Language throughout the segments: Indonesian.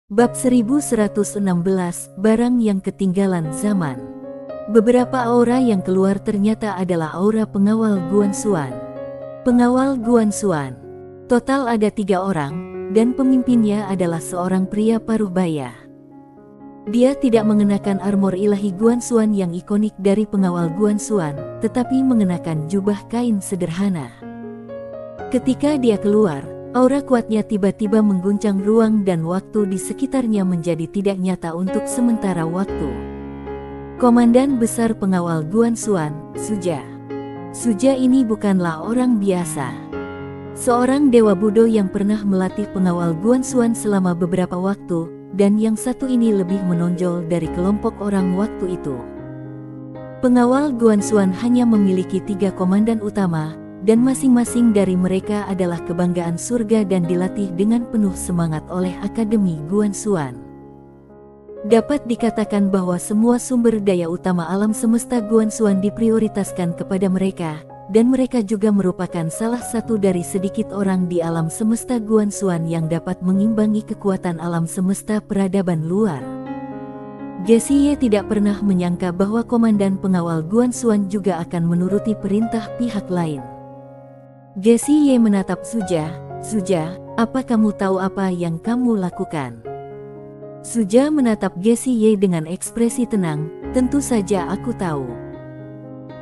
Bab 1116, Barang yang ketinggalan zaman. Beberapa aura yang keluar ternyata adalah aura pengawal Guan Xuan. Pengawal Guan Xuan. Total ada 3 orang, dan pemimpinnya adalah seorang pria paruh baya. Dia tidak mengenakan armor ilahi Guan Xuan yang ikonik dari pengawal Guan Xuan, tetapi mengenakan jubah kain sederhana. Ketika dia keluar, aura kuatnya tiba-tiba mengguncang ruang dan waktu di sekitarnya menjadi tidak nyata untuk sementara waktu. Komandan Besar Pengawal Guan Xuan, Suja. Suja ini bukanlah orang biasa. Seorang dewa Budo yang pernah melatih pengawal Guan Xuan selama beberapa waktu, dan yang satu ini lebih menonjol dari kelompok orang waktu itu. Pengawal Guan Xuan hanya memiliki 3 komandan utama, dan masing-masing dari mereka adalah kebanggaan surga dan dilatih dengan penuh semangat oleh Akademi Guan Xuan. Dapat dikatakan bahwa semua sumber daya utama alam semesta Guan Xuan diprioritaskan kepada mereka, dan mereka juga merupakan salah satu dari sedikit orang di alam semesta Guan Xuan yang dapat mengimbangi kekuatan alam semesta peradaban luar. Jessie tidak pernah menyangka bahwa komandan pengawal Guan Xuan juga akan menuruti perintah pihak lain. Jessie menatap Suja. Suja, apa kamu tahu apa yang kamu lakukan? Suja menatap Jessie dengan ekspresi tenang. Tentu saja aku tahu.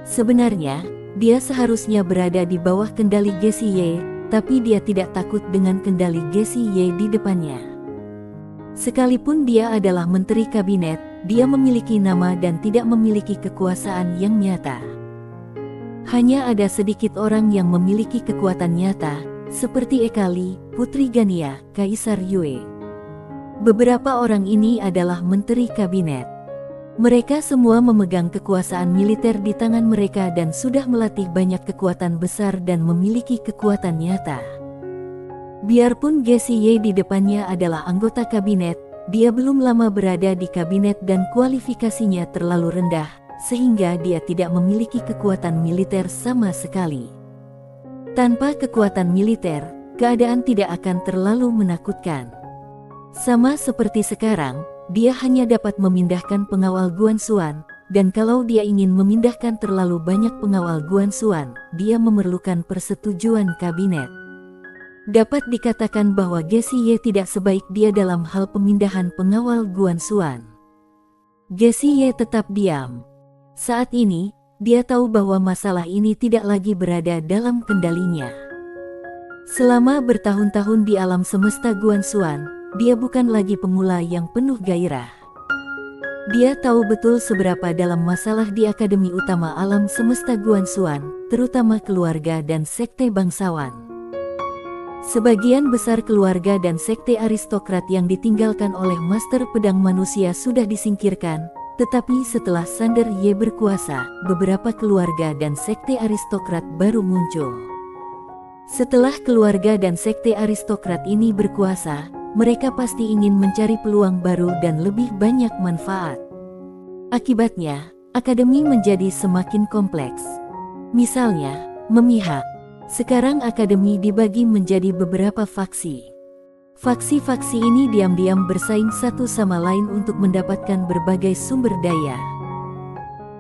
Sebenarnya, dia seharusnya berada di bawah kendali Jessie, tapi dia tidak takut dengan kendali Jessie di depannya. Sekalipun dia adalah menteri kabinet, dia memiliki nama dan tidak memiliki kekuasaan yang nyata. Hanya ada sedikit orang yang memiliki kekuatan nyata, seperti Ekali, Putri Gania, Kaisar Yue. Beberapa orang ini adalah menteri kabinet. Mereka semua memegang kekuasaan militer di tangan mereka dan sudah melatih banyak kekuatan besar dan memiliki kekuatan nyata. Biarpun Jessie di depannya adalah anggota kabinet, dia belum lama berada di kabinet dan kualifikasinya terlalu rendah, sehingga dia tidak memiliki kekuatan militer sama sekali. Tanpa kekuatan militer, keadaan tidak akan terlalu menakutkan. Sama seperti sekarang, dia hanya dapat memindahkan pengawal Guan Xuan, dan kalau dia ingin memindahkan terlalu banyak pengawal Guan Xuan, dia memerlukan persetujuan kabinet. Dapat dikatakan bahwa Jessie tidak sebaik dia dalam hal pemindahan pengawal Guan Xuan. Jessie tetap diam. Saat ini, dia tahu bahwa masalah ini tidak lagi berada dalam kendalinya. Selama bertahun-tahun di alam semesta Guan Xuan, dia bukan lagi pemula yang penuh gairah. Dia tahu betul seberapa dalam masalah di Akademi Utama Alam Semesta Guan Xuan, terutama keluarga dan sekte bangsawan. Sebagian besar keluarga dan sekte aristokrat yang ditinggalkan oleh Master Pedang Manusia sudah disingkirkan. Tetapi setelah Sander Ye berkuasa, beberapa keluarga dan sekte aristokrat baru muncul. Setelah keluarga dan sekte aristokrat ini berkuasa, mereka pasti ingin mencari peluang baru dan lebih banyak manfaat. Akibatnya, akademi menjadi semakin kompleks. Misalnya, memihak. Sekarang akademi dibagi menjadi beberapa faksi. Faksi-faksi ini diam-diam bersaing satu sama lain untuk mendapatkan berbagai sumber daya.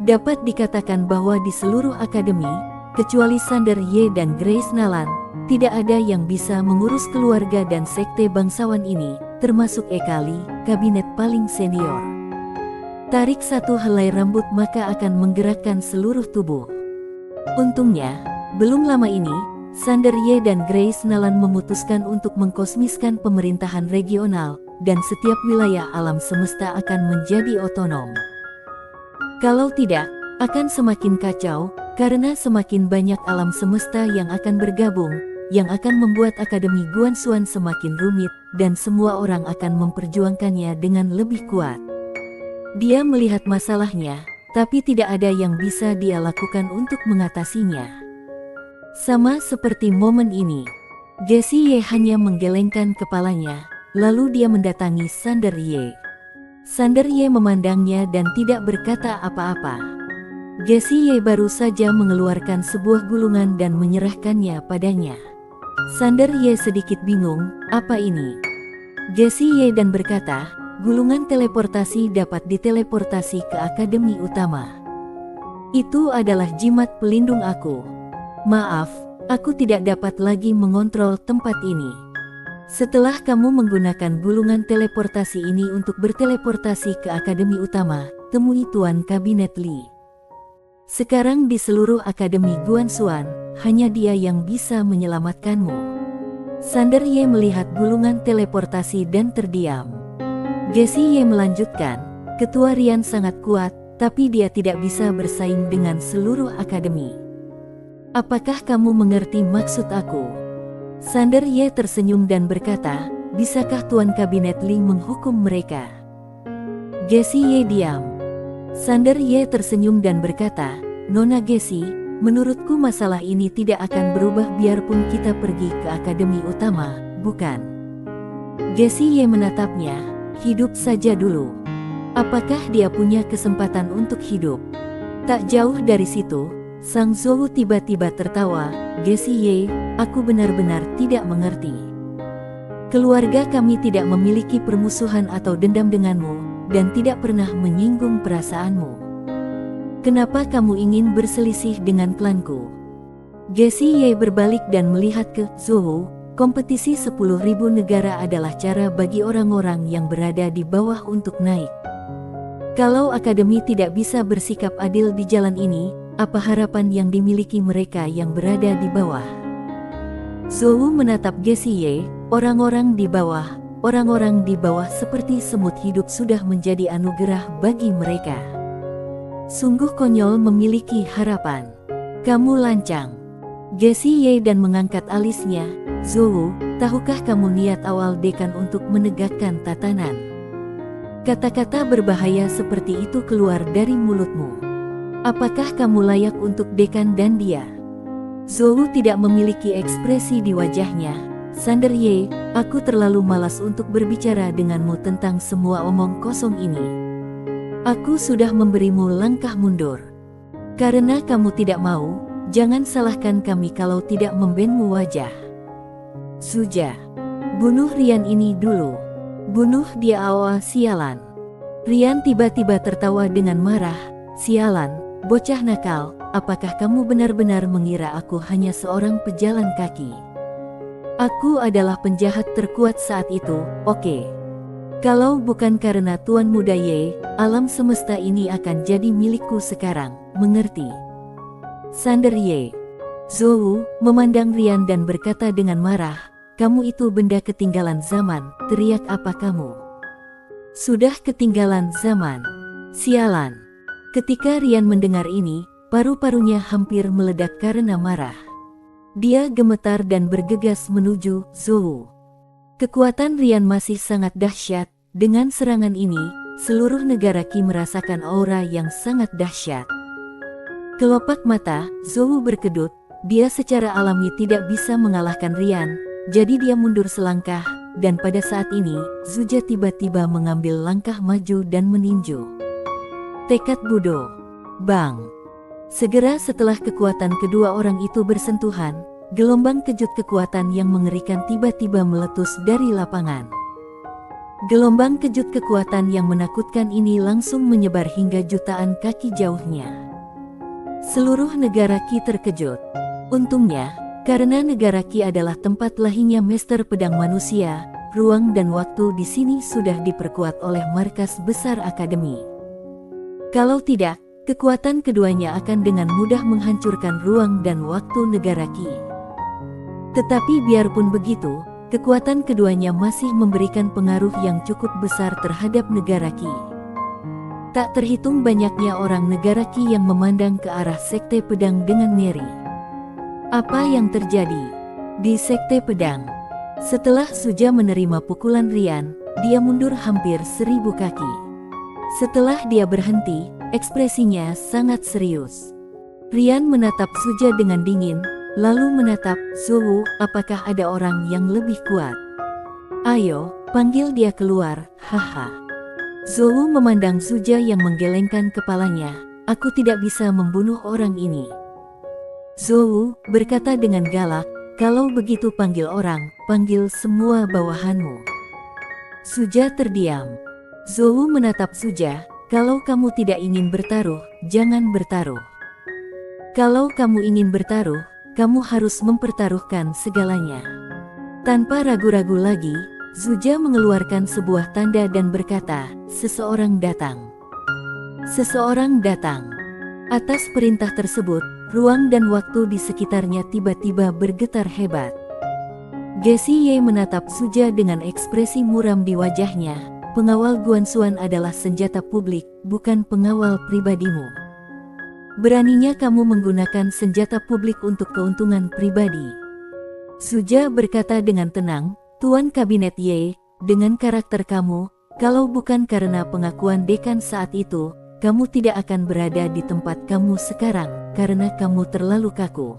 Dapat dikatakan bahwa di seluruh akademi, kecuali Sander Ye dan Grace Nalan, tidak ada yang bisa mengurus keluarga dan sekte bangsawan ini, termasuk Ekali, kabinet paling senior. Tarik satu helai rambut maka akan menggerakkan seluruh tubuh. Untungnya, belum lama ini, Sander Ye dan Grace Nalan memutuskan untuk mengkosmiskan pemerintahan regional, dan setiap wilayah alam semesta akan menjadi otonom. Kalau tidak, akan semakin kacau, karena semakin banyak alam semesta yang akan bergabung, yang akan membuat Akademi Guan Xuan semakin rumit, dan semua orang akan memperjuangkannya dengan lebih kuat. Dia melihat masalahnya, tapi tidak ada yang bisa dia lakukan untuk mengatasinya. Sama seperti momen ini, Jessie hanya menggelengkan kepalanya, lalu dia mendatangi Sander Ye. Sander Ye memandangnya dan tidak berkata apa-apa. Jessie baru saja mengeluarkan sebuah gulungan dan menyerahkannya padanya. Sander Ye sedikit bingung, apa ini? Jessie Ye dan berkata, gulungan teleportasi dapat diteleportasi ke akademi utama. Itu adalah jimat pelindung aku. Maaf, aku tidak dapat lagi mengontrol tempat ini. Setelah kamu menggunakan gulungan teleportasi ini untuk berteleportasi ke akademi utama, temui Tuan Kabinet Li. Sekarang di seluruh akademi Guanxuan, hanya dia yang bisa menyelamatkanmu. Sander Ye melihat gulungan teleportasi dan terdiam. Jessie Ye melanjutkan, Ketua Rian sangat kuat, tapi dia tidak bisa bersaing dengan seluruh akademi. Apakah kamu mengerti maksud aku? Sander Ye tersenyum dan berkata, bisakah Tuan Kabinet Li menghukum mereka? Jessie Ye diam. Sander Ye tersenyum dan berkata, Nona Jessie, menurutku masalah ini tidak akan berubah biarpun kita pergi ke akademi utama, bukan? Jessie Ye menatapnya, hidup saja dulu. Apakah dia punya kesempatan untuk hidup? Tak jauh dari situ, Sang Zhou tiba-tiba tertawa, Jessie Ye, aku benar-benar tidak mengerti. Keluarga kami tidak memiliki permusuhan atau dendam denganmu, dan tidak pernah menyinggung perasaanmu. Kenapa kamu ingin berselisih dengan klanku? Jessie Ye berbalik dan melihat ke Zhou, kompetisi 10.000 negara adalah cara bagi orang-orang yang berada di bawah untuk naik. Kalau akademi tidak bisa bersikap adil di jalan ini, apa harapan yang dimiliki mereka yang berada di bawah? Zhou menatap Jessie Ye, orang-orang di bawah seperti semut hidup sudah menjadi anugerah bagi mereka. Sungguh konyol memiliki harapan. Kamu lancang. Jessie Ye dan mengangkat alisnya, Zhou, tahukah kamu niat awal dekan untuk menegakkan tatanan? Kata-kata berbahaya seperti itu keluar dari mulutmu. Apakah kamu layak untuk dekan dan dia? Zhou tidak memiliki ekspresi di wajahnya. Sander Ye, aku terlalu malas untuk berbicara denganmu tentang semua omong kosong ini. Aku sudah memberimu langkah mundur. Karena kamu tidak mau, jangan salahkan kami kalau tidak membenmu wajah. Suja, bunuh Rian ini dulu. Bunuh dia sialan. Rian tiba-tiba tertawa dengan marah, sialan. Bocah nakal, apakah kamu benar-benar mengira aku hanya seorang pejalan kaki? Aku adalah penjahat terkuat saat itu, oke. Kalau bukan karena Tuan Muda Ye, alam semesta ini akan jadi milikku sekarang, mengerti? Sander Ye. Zhou memandang Rian dan berkata dengan marah, kamu itu benda ketinggalan zaman, teriak apa kamu? Sudah ketinggalan zaman. Sialan. Ketika Rian mendengar ini, paru-parunya hampir meledak karena marah. Dia gemetar dan bergegas menuju Zhou. Kekuatan Rian masih sangat dahsyat. Dengan serangan ini, seluruh negara Qi merasakan aura yang sangat dahsyat. Kelopak mata, Zhou berkedut. Dia secara alami tidak bisa mengalahkan Rian, jadi dia mundur selangkah, dan pada saat ini, Zuja tiba-tiba mengambil langkah maju dan meninju. Tekad Budo. Bang. Segera setelah kekuatan kedua orang itu bersentuhan, gelombang kejut kekuatan yang mengerikan tiba-tiba meletus dari lapangan. Gelombang kejut kekuatan yang menakutkan ini langsung menyebar hingga jutaan kaki jauhnya. Seluruh negara Qi terkejut. Untungnya, karena negara Qi adalah tempat lahirnya Master Pedang Manusia, ruang dan waktu di sini sudah diperkuat oleh markas besar akademi. Kalau tidak, kekuatan keduanya akan dengan mudah menghancurkan ruang dan waktu negara Qi. Tetapi biarpun begitu, kekuatan keduanya masih memberikan pengaruh yang cukup besar terhadap negara Qi. Tak terhitung banyaknya orang negara Qi yang memandang ke arah Sekte Pedang dengan ngeri. Apa yang terjadi di Sekte Pedang? Setelah Suja menerima pukulan Rian, dia mundur hampir 1000 kaki. Setelah dia berhenti, ekspresinya sangat serius. Rian menatap Suja dengan dingin, lalu menatap Zhou, apakah ada orang yang lebih kuat? Ayo, panggil dia keluar, haha. Zhou memandang Suja yang menggelengkan kepalanya, aku tidak bisa membunuh orang ini. Zhou berkata dengan galak, kalau begitu panggil orang, panggil semua bawahanmu. Suja terdiam. Zhou menatap Suja, kalau kamu tidak ingin bertaruh, jangan bertaruh. Kalau kamu ingin bertaruh, kamu harus mempertaruhkan segalanya. Tanpa ragu-ragu lagi, Suja mengeluarkan sebuah tanda dan berkata, seseorang datang. Seseorang datang. Atas perintah tersebut, ruang dan waktu di sekitarnya tiba-tiba bergetar hebat. Gessie Ye menatap Suja dengan ekspresi muram di wajahnya. Pengawal Guanxuan adalah senjata publik, bukan pengawal pribadimu. Beraninya kamu menggunakan senjata publik untuk keuntungan pribadi. Suja berkata dengan tenang, Tuan Kabinet Ye, dengan karakter kamu, kalau bukan karena pengakuan dekan saat itu, kamu tidak akan berada di tempat kamu sekarang, karena kamu terlalu kaku.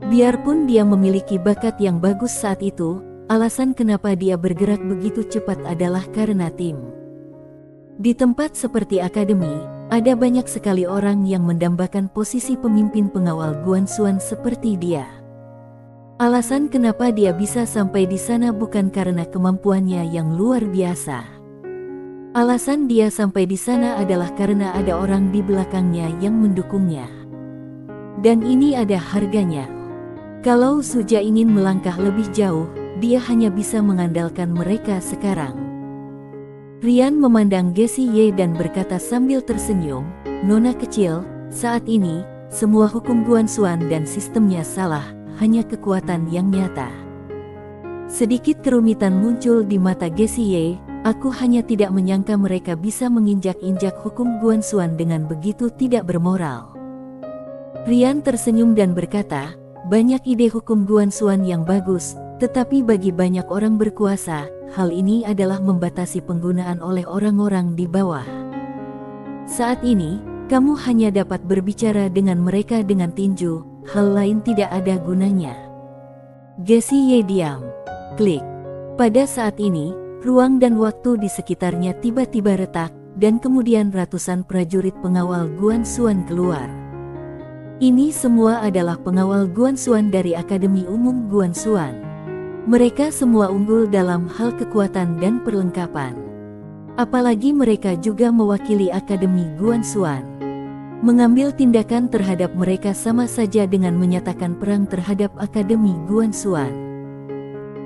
Biarpun dia memiliki bakat yang bagus saat itu, alasan kenapa dia bergerak begitu cepat adalah karena tim. Di tempat seperti akademi, ada banyak sekali orang yang mendambakan posisi pemimpin pengawal Guanxuan seperti dia. Alasan kenapa dia bisa sampai di sana bukan karena kemampuannya yang luar biasa. Alasan dia sampai di sana adalah karena ada orang di belakangnya yang mendukungnya. Dan ini ada harganya. Kalau Suja ingin melangkah lebih jauh, dia hanya bisa mengandalkan mereka sekarang. Rian memandang Gessie Ye dan berkata sambil tersenyum, Nona kecil, saat ini, semua hukum Guanxuan dan sistemnya salah, hanya kekuatan yang nyata. Sedikit kerumitan muncul di mata Gessie Ye, aku hanya tidak menyangka mereka bisa menginjak-injak hukum Guanxuan dengan begitu tidak bermoral. Rian tersenyum dan berkata, banyak ide hukum Guanxuan yang bagus, tetapi bagi banyak orang berkuasa, hal ini adalah membatasi penggunaan oleh orang-orang di bawah. Saat ini, kamu hanya dapat berbicara dengan mereka dengan tinju, hal lain tidak ada gunanya. Gessie Ye diam. Klik. Pada saat ini, ruang dan waktu di sekitarnya tiba-tiba retak, dan kemudian ratusan prajurit pengawal Guanxuan keluar. Ini semua adalah pengawal Guanxuan dari Akademi Umum Guanxuan. Mereka semua unggul dalam hal kekuatan dan perlengkapan. Apalagi mereka juga mewakili Akademi Guanxuan. Mengambil tindakan terhadap mereka sama saja dengan menyatakan perang terhadap Akademi Guanxuan.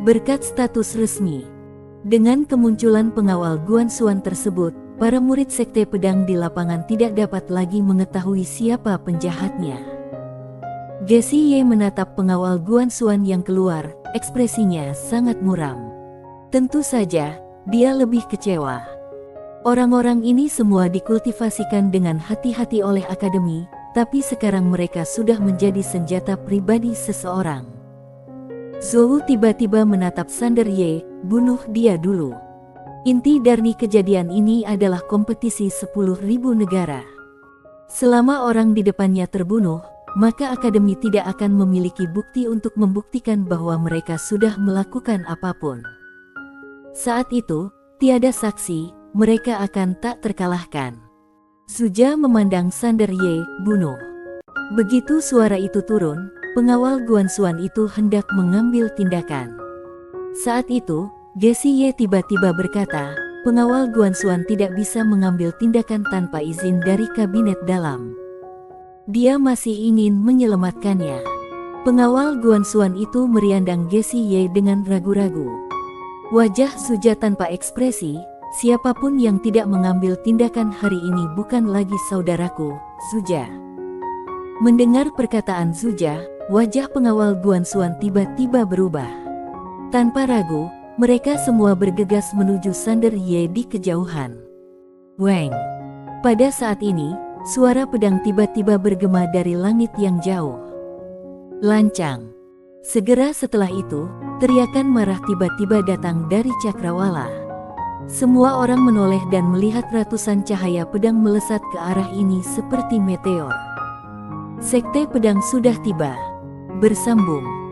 Berkat status resmi. Dengan kemunculan pengawal Guanxuan tersebut, para murid sekte pedang di lapangan tidak dapat lagi mengetahui siapa penjahatnya. Gessie Ye menatap pengawal Guanxuan yang keluar, ekspresinya sangat muram. Tentu saja, dia lebih kecewa. Orang-orang ini semua dikultivasikan dengan hati-hati oleh akademi, tapi sekarang mereka sudah menjadi senjata pribadi seseorang. Zhou tiba-tiba menatap Sander Ye, bunuh dia dulu. Inti dari kejadian ini adalah kompetisi 10.000 negara. Selama orang di depannya terbunuh, maka akademi tidak akan memiliki bukti untuk membuktikan bahwa mereka sudah melakukan apapun. Saat itu, tiada saksi, mereka akan tak terkalahkan. Suja memandang Sander Ye, bunuh. Begitu suara itu turun, pengawal Guanxuan itu hendak mengambil tindakan. Saat itu, Gessie Ye tiba-tiba berkata, pengawal Guanxuan tidak bisa mengambil tindakan tanpa izin dari kabinet dalam. Dia masih ingin menyelamatkannya. Pengawal Guanxuan itu meriandang Gessie Ye dengan ragu-ragu. Wajah Suja tanpa ekspresi, siapapun yang tidak mengambil tindakan hari ini bukan lagi saudaraku, Suja. Mendengar perkataan Suja, wajah pengawal Guanxuan tiba-tiba berubah. Tanpa ragu, mereka semua bergegas menuju Sander Ye di kejauhan. Weng. Pada saat ini, suara pedang tiba-tiba bergema dari langit yang jauh. Lancang. Segera setelah itu, teriakan marah tiba-tiba datang dari Cakrawala. Semua orang menoleh dan melihat ratusan cahaya pedang melesat ke arah ini seperti meteor. Sekte pedang sudah tiba. Bersambung.